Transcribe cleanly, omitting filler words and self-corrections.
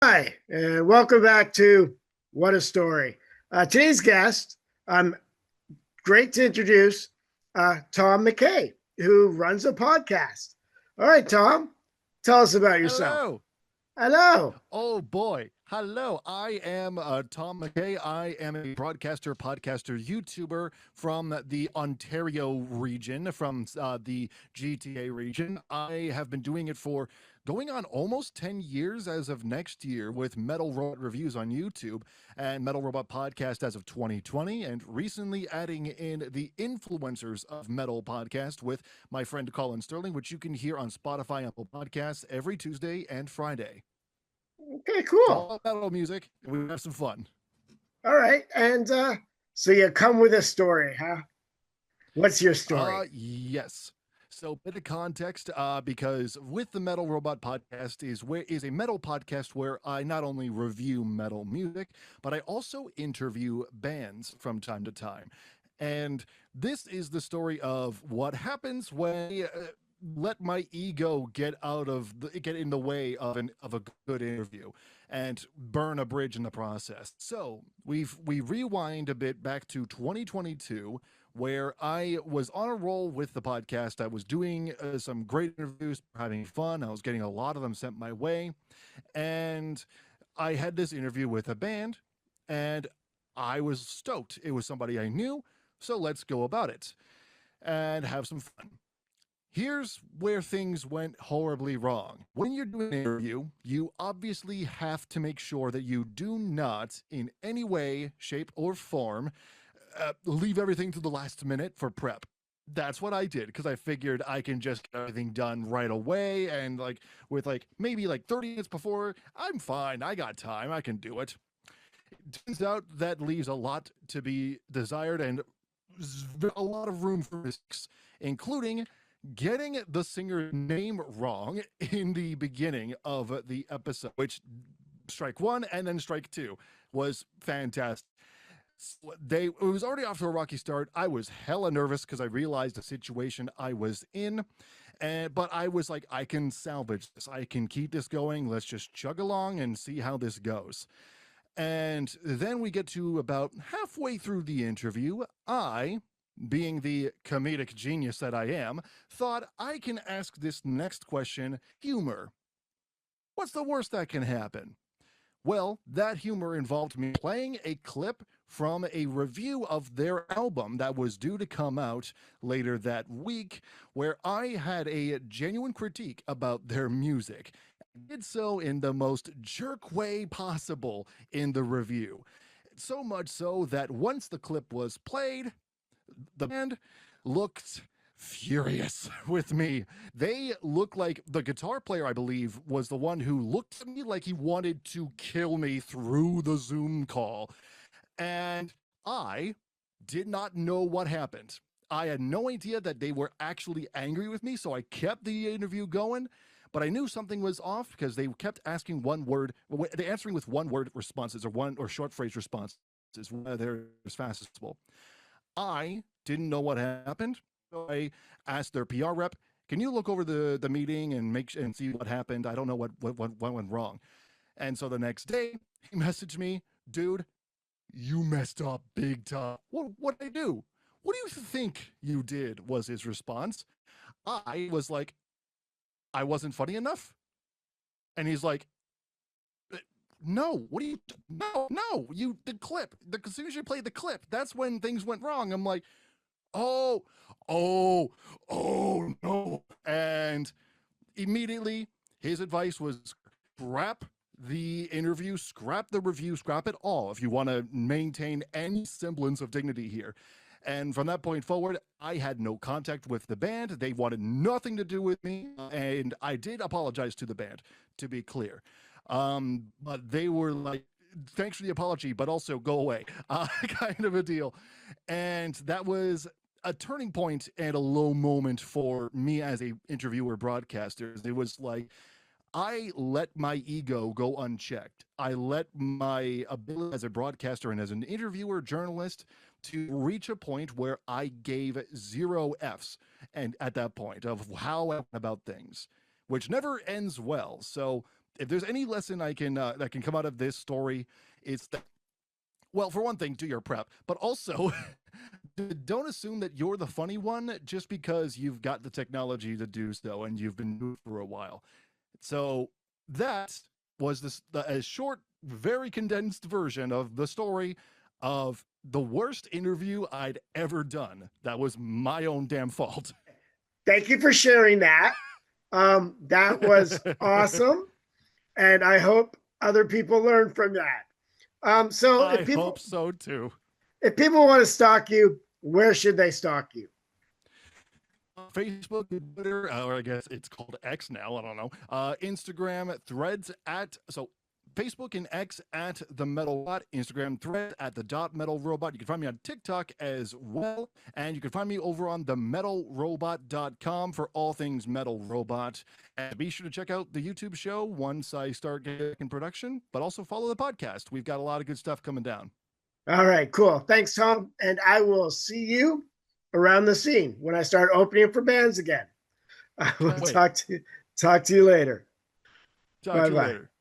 Hi, and welcome back to What a Story. Today's guest, great to introduce Tom McKay, who runs a podcast. All right, Tom, tell us about yourself. Hello. Hello. Oh boy. Hello. I am Tom McKay. I am a podcaster, YouTuber from the Ontario region, from the GTA region. I have been doing it for going on almost 10 years as of next year with Metal Robot Reviews on YouTube and Metal Robot Podcast as of 2020, and recently adding in the Influencers of Metal podcast with my friend Colin Sterling, which you can hear on Spotify and Apple Podcasts every Tuesday and Friday. Okay, It's cool. all metal music. We have some fun. All right, and so you come with a story, huh? What's your story? Yes. So, bit of context, because with the Metal Robot podcast is a metal podcast where I not only review metal music, but I also interview bands from time to time. And this is the story of what happens when let my ego get in the way of a good interview and burn a bridge in the process. So we rewind a bit back to 2022, where I was on a roll with the podcast. I was doing some great interviews, having fun. I was getting a lot of them sent my way, and I had this interview with a band, and I was stoked. It was somebody I knew, so let's go about it and have some fun. Here's where things went horribly wrong. When you're doing an interview, you obviously have to make sure that you do not, in any way, shape, or form, leave everything to the last minute for prep. That's what I did because I figured I can just get everything done right away, and with maybe 30 minutes before, I'm fine. I got time. I can do it. It turns out that leaves a lot to be desired and a lot of room for mistakes, including getting the singer's name wrong in the beginning of the episode, which strike one and then strike two was fantastic. It was already off to a rocky start. I was hella nervous because I realized the situation I was in. But I was like, I can salvage this. I can keep this going. Let's just chug along and see how this goes. And then we get to about halfway through the interview. Being the comedic genius that I am, thought I can ask this next question humor. What's the worst that can happen? Well, that humor involved me playing a clip from a review of their album that was due to come out later that week, where I had a genuine critique about their music. I did so in the most jerk way possible in the review. So much so that once the clip was played, the band looked furious with me. They looked like the guitar player, I believe, was the one who looked at me like he wanted to kill me through the Zoom call. And I did not know what happened. I had no idea that they were actually angry with me, so I kept the interview going. But I knew something was off because they kept asking one word, they answering with one word responses or short phrase responses. They're as fast as possible. I didn't know what happened. So I asked their PR rep, "Can you look over the meeting and see what happened? I don't know what went wrong." And so the next day, he messaged me, "Dude, you messed up big time." What did I do? "What do you think you did?" was his response. I was like, "I wasn't funny enough." And he's like, "No, what do you? No, you the clip. As soon as you played the clip, that's when things went wrong." I'm like, "Oh, oh, oh no." And immediately his advice was scrap the interview, scrap the review, scrap it all if you want to maintain any semblance of dignity here. And from that point forward, I had no contact with the band. They wanted nothing to do with me. And I did apologize to the band, to be clear. But they were like, "Thanks for the apology, but also go away," kind of a deal. And that was a turning point and a low moment for me as a interviewer broadcaster. It was like I let my ego go unchecked. I let my ability as a broadcaster and as an interviewer journalist to reach a point where I gave zero F's and at that point of how I went about things, which never ends well. So if there's any lesson I can that can come out of this story, it's that, well, for one thing, do your prep, but also don't assume that you're the funny one just because you've got the technology to do so and you've been doing it for a while. So that was a short, very condensed version of the story of the worst interview I'd ever done. That was my own damn fault. Thank you for sharing that. That was awesome. And I hope other people learn from that. So I hope so too. If people want to stalk you, where should they stalk you? Facebook, Twitter, or I guess it's called X now. I don't know. Instagram, Threads at so Facebook and X at the Metal Robot, Instagram Thread at the dot Metal Robot. You can find me on TikTok as well, and you can find me over on themetalrobot.com for all things Metal Robot. And be sure to check out the YouTube show once I start getting in production, but also follow the podcast. We've got a lot of good stuff coming down. All right, cool. Thanks, Tom. And I will see you around the scene when I start opening for bands again. I will talk to you later. Talk to you later.